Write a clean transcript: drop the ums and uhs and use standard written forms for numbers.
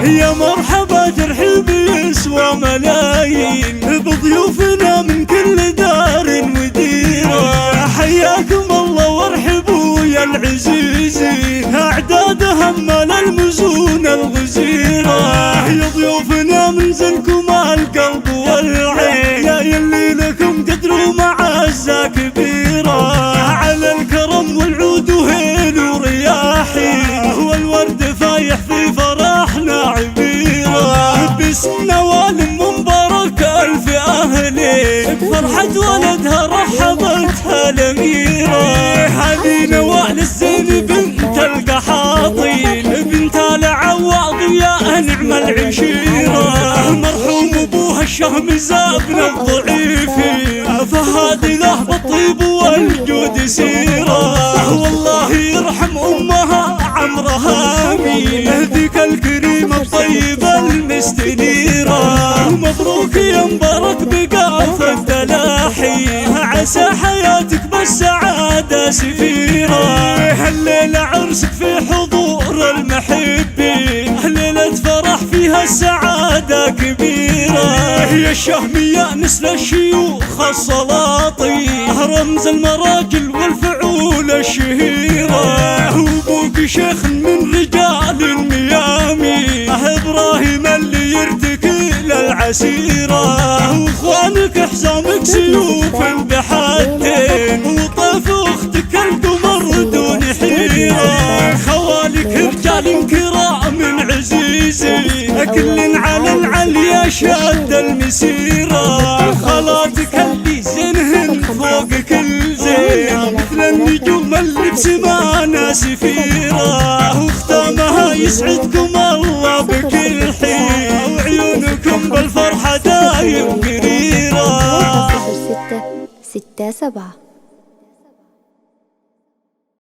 يا مرحبا ترحيب يسوى ملايين بضيوفنا من كل دار وديرة. حياكم الله وارحبوا يا العزيزين أعداد همال المزون الغزيرة. يا ضيوفنا منزلكم القلب والعين يا يلي لكم قدر ومعزة كبيرة. على الكرم والعود وهيل ورياحين والورد فايح في فرحنا عبيرة. باسم نوال مبارك ألف أهلين بفرحة ولدها رحبتها الأميرة. هذه نوال الزين بنت القحاطين بنت العواض يا نعم العشيرة. مرحوم أبوها الشهم زابنا الضعيفين فهاد له بالطيب والجود سيرة. والله يرحم أمها عمرها آمين ذيك الكريمة الطيبة المستنيرة. مبروك يا مبارك بقاف التلاحي عسى حياتك بالسعادة سفيرة. هالليلة عرسك في حضور المحبين ليلة فرح فيها السعادة كبيرة. يا الشهمية نسل الشيوخ السلاطين رمز المراجل والفعول الشهيرة. وابوك شيخ من رجال الميامي ابراهيم اللي يرتكي للعسيرة. واخوانك حزامك سيوف بحدين وطيف اختك القمر دون حيرة. خوالك رجال كرام عزيزين كل على العليا شاد المسيرة. خالاتك اللي زينهن فوق كل زين مثل النجوم اللي بسمانا سفيرة. واختامها يسعدكم الله بكل حين وعيونكم بالفرحة دايم قريرة. 6 6 7